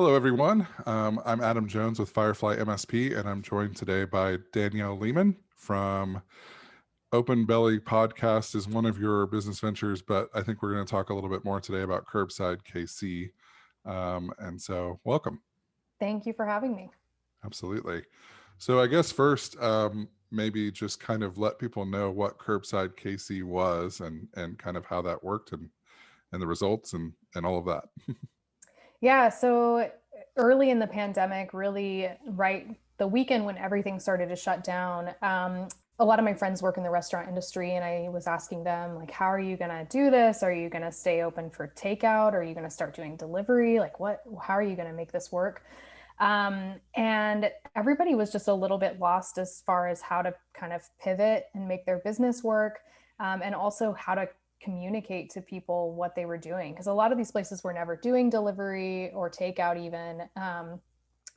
Hello, everyone. I'm Adam Jones with Firefly MSP, and I'm joined today by Danielle Lehman from Open Belly Podcast is one of your business ventures, but I think we're going to talk a little bit more today about Curbside KC. And so welcome. Thank you for having me. Absolutely. So I guess first, maybe just kind of let people know what Curbside KC was and kind of how that worked and the results and all of that. Yeah, so early in the pandemic, really right the weekend when everything started to shut down, a lot of my friends work in the restaurant industry, and I was asking them, like, how are you going to do this? Are you going to stay open for takeout? Are you going to start doing delivery? Like, how are you going to make this work? And everybody was just a little bit lost as far as how to kind of pivot and make their business work, and also how to communicate to people what they were doing. Because a lot of these places were never doing delivery or takeout, even.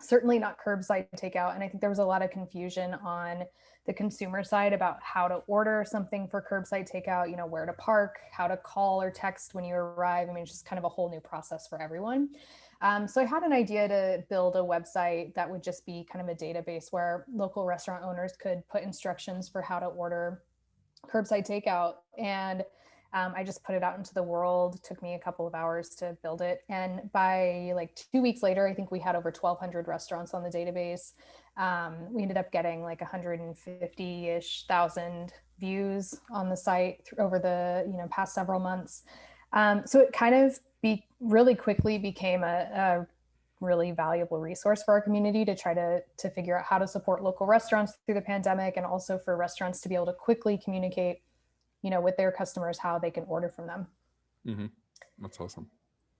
Certainly not curbside takeout. And I think there was a lot of confusion on the consumer side about how to order something for curbside takeout, where to park, how to call or text when you arrive. I mean, it's just kind of a whole new process for everyone. So I had an idea to build a website that would just be kind of a database where local restaurant owners could put instructions for how to order curbside takeout. And I just put it out into the world. It took me a couple of hours to build it. And by like 2 weeks later, I think we had over 1,200 restaurants on the database. We ended up getting like 150-ish thousand views on the site over the past several months. So it kind of really quickly became a really valuable resource for our community to try to figure out how to support local restaurants through the pandemic, and also for restaurants to be able to quickly communicate with their customers how they can order from them. Mm-hmm. That's awesome.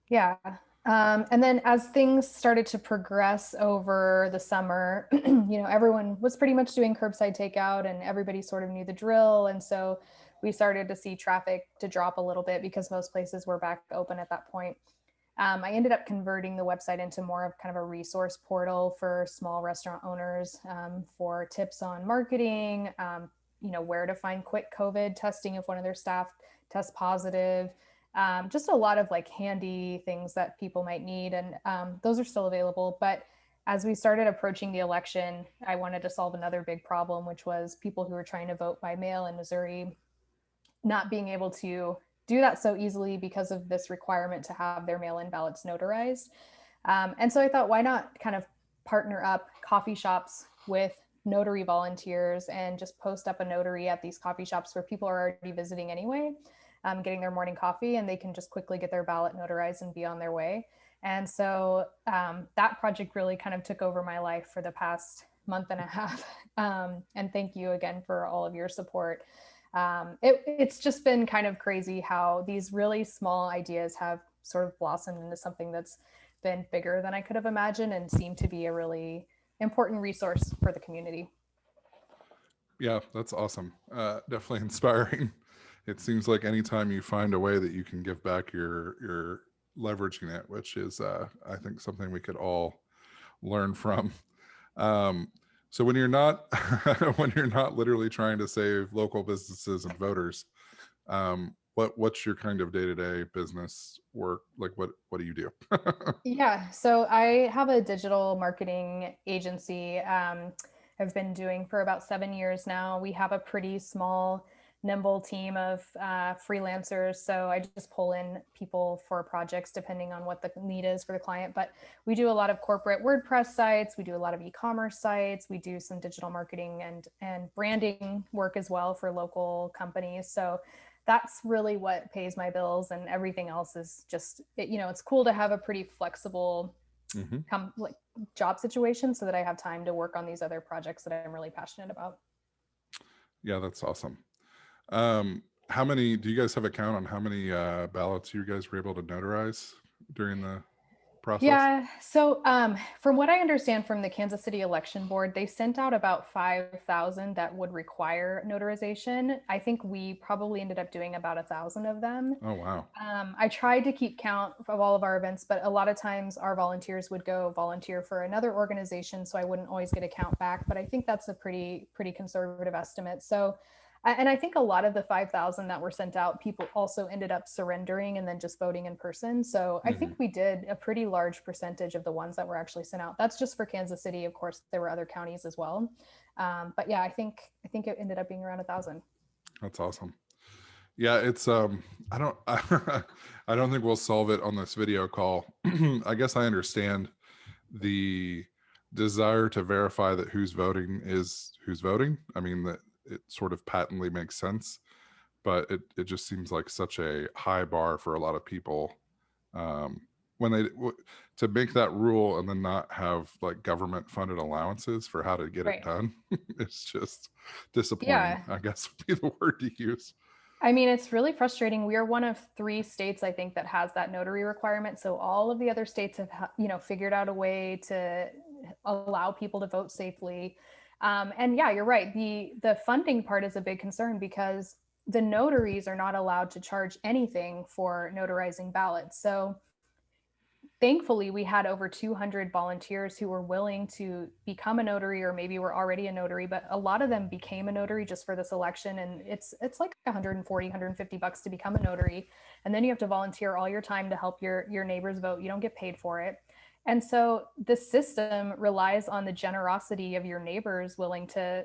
Yeah. And then as things started to progress over the summer, everyone was pretty much doing curbside takeout and everybody sort of knew the drill. And so we started to see traffic to drop a little bit because most places were back open at that point. I ended up converting the website into more of kind of a resource portal for small restaurant owners, for tips on marketing, where to find quick COVID testing if one of their staff tests positive, just a lot of like handy things that people might need. And those are still available. But as we started approaching the election, I wanted to solve another big problem, which was people who were trying to vote by mail in Missouri not being able to do that so easily because of this requirement to have their mail-in ballots notarized. And so I thought, why not kind of partner up coffee shops with notary volunteers and just post up a notary at these coffee shops where people are already visiting anyway, getting their morning coffee, and they can just quickly get their ballot notarized and be on their way. And so that project really kind of took over my life for the past month and a half. And thank you again for all of your support. It's just been kind of crazy how these really small ideas have sort of blossomed into something that's been bigger than I could have imagined and seemed to be a really important resource for the community. Yeah, that's awesome. Definitely inspiring. It seems like anytime you find a way that you can give back, you're leveraging it, which is I think something we could all learn from. So when you're not when you're not literally trying to save local businesses and voters, what's your kind of day-to-day business work? Like what do you do? Yeah, so I have a digital marketing agency. I've been doing for about 7 years now. We have a pretty small, nimble team of freelancers. So I just pull in people for projects depending on what the need is for the client. But we do a lot of corporate WordPress sites. We do a lot of e-commerce sites. We do some digital marketing and branding work as well for local companies. So that's really what pays my bills, and everything else is just, it's cool to have a pretty flexible like job situation so that I have time to work on these other projects that I'm really passionate about. Yeah, that's awesome. How many do you guys have a count on how many ballots you guys were able to notarize during the process? Yeah. So from what I understand from the Kansas City Election Board, they sent out about 5,000 that would require notarization. I think we probably ended up doing about 1,000 of them. Oh, wow. I tried to keep count of all of our events, but a lot of times our volunteers would go volunteer for another organization, so I wouldn't always get a count back. But I think that's a pretty conservative estimate. So And I think a lot of the 5,000 that were sent out, people also ended up surrendering and then just voting in person. So I Hmm. think we did a pretty large percentage of the ones that were actually sent out. That's just for Kansas City. Of course, there were other counties as well. But yeah, I think it ended up being around 1,000. That's awesome. Yeah, it's I don't I don't think we'll solve it on this video call. I guess I understand the desire to verify that who's voting is who's voting. I mean that it sort of patently makes sense, but it just seems like such a high bar for a lot of people, um, when to make that rule and then not have like government funded allowances for how to get it Right. done. It's just disappointing, Yeah. I guess would be the word to use. I mean, it's really frustrating. We are one of 3 states, I think, that has that notary requirement. So all of the other states have, figured out a way to allow people to vote safely. And yeah, you're right. The funding part is a big concern because the notaries are not allowed to charge anything for notarizing ballots. So thankfully we had over 200 volunteers who were willing to become a notary, or maybe were already a notary, but a lot of them became a notary just for this election. And it's like 140 $150 to become a notary, and then you have to volunteer all your time to help your neighbors vote. You don't get paid for it. And so the system relies on the generosity of your neighbors willing to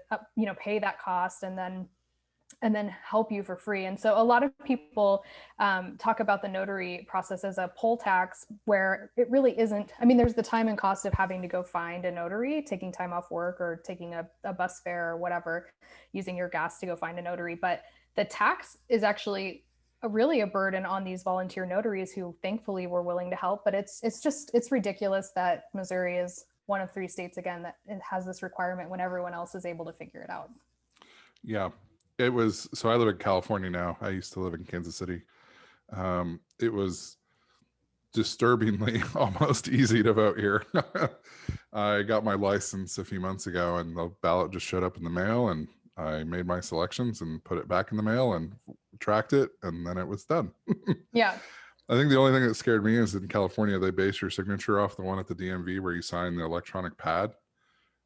pay that cost and then help you for free. And so a lot of people talk about the notary process as a poll tax, where it really isn't. I mean, there's the time and cost of having to go find a notary, taking time off work or taking a bus fare or whatever, using your gas to go find a notary. But the tax is actually really a burden on these volunteer notaries who thankfully were willing to help. But it's ridiculous that Missouri is one of 3 states, again, that it has this requirement when everyone else is able to figure it out. Yeah, it was. So I live in California now. I used to live in Kansas City. It was disturbingly almost easy to vote here. I got my license a few months ago, and the ballot just showed up in the mail, and I made my selections and put it back in the mail and tracked it, and then it was done. Yeah. I think the only thing that scared me is in California, they base your signature off the one at the DMV where you sign the electronic pad.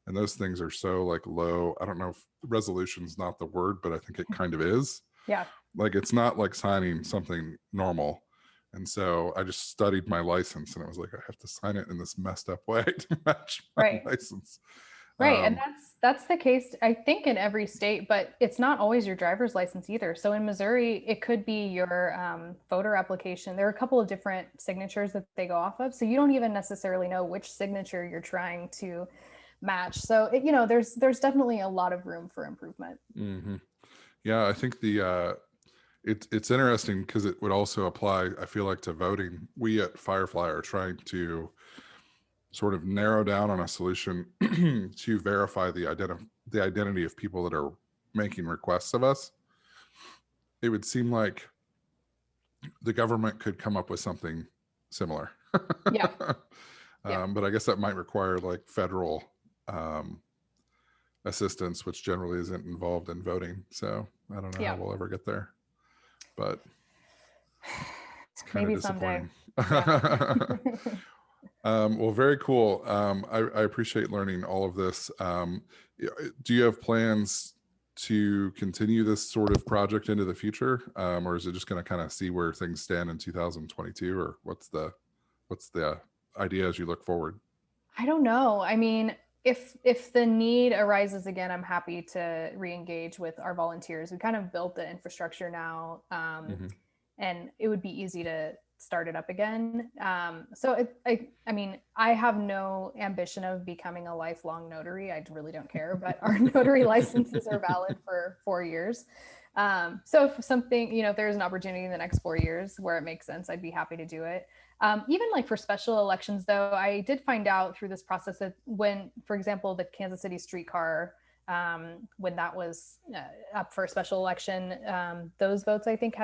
And those things are so like low. I don't know if resolution's not the word, but I think it kind of is. Yeah. Like it's not like signing something normal. And so I just studied my license, and it was like, I have to sign it in this messed up way to match my Right. license. Right. And Um, that's the case, I think, in every state, but it's not always your driver's license either. So in Missouri, it could be your voter application. There are a couple of different signatures that they go off of. So you don't even necessarily know which signature you're trying to match. So there's definitely a lot of room for improvement. mhm. Yeah, I think it's interesting because it would also apply, I feel like, to voting. We at Firefly are trying to sort of narrow down on a solution to verify the identity of people that are making requests of us. It would seem like the government could come up with something similar. Yeah. Yeah. But I guess that might require like federal um, assistance, which generally isn't involved in voting. So I don't know how Yeah. we'll ever get there, but it's kind of Maybe someday. disappointing. Yeah. Well, very cool. I appreciate learning all of this. Do you have plans to continue this sort of project into the future, or is it just going to kind of see where things stand in 2022, or what's the idea as you look forward? I don't know. I mean, if the need arises again, I'm happy to re-engage with our volunteers. We kind of built the infrastructure now, Hmm. and it would be easy to start it up again. I mean, I have no ambition of becoming a lifelong notary. I really don't care, but our notary licenses are valid for 4 years. So if something, if there's an opportunity in the next 4 years where it makes sense, I'd be happy to do it. Even like for special elections, though, I did find out through this process that when, for example, the Kansas City streetcar, when that was up for a special election, those votes, I think,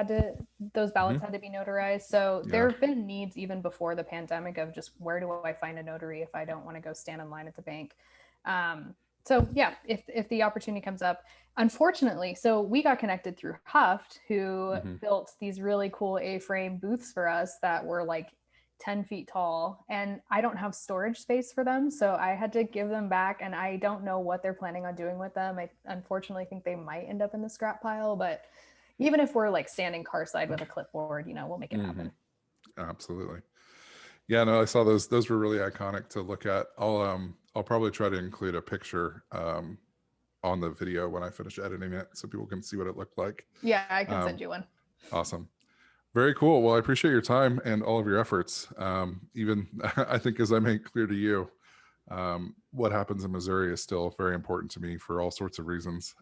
those ballots Hmm. had to be notarized. So Yeah. there have been needs even before the pandemic of just where do I find a notary if I don't want to go stand in line at the bank. Um, so yeah, if the opportunity comes up, unfortunately, so we got connected through Huft, who Hmm. built these really cool A-frame booths for us that were like 10 feet tall, and I don't have storage space for them. So I had to give them back, and I don't know what they're planning on doing with them. I unfortunately think they might end up in the scrap pile, but even if we're like standing car side with a clipboard, we'll make it happen. Absolutely. Yeah, no, I saw those. Those were really iconic to look at. I'll probably try to include a picture on the video when I finish editing it so people can see what it looked like. Yeah, I can send you one. Awesome. Very cool. Well, I appreciate your time and all of your efforts. Even I think, as I made clear to you, what happens in Missouri is still very important to me for all sorts of reasons.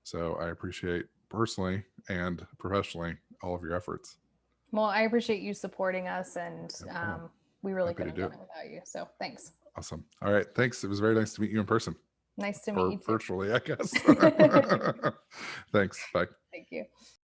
So I appreciate personally and professionally all of your efforts. Well, I appreciate you supporting us, and we really Happy to couldn't do have it. done it without you. So thanks. Awesome. All right. Thanks. It was very nice to meet you in person. Nice to meet Or you too. virtually, I guess. Thanks. Bye. Thank you.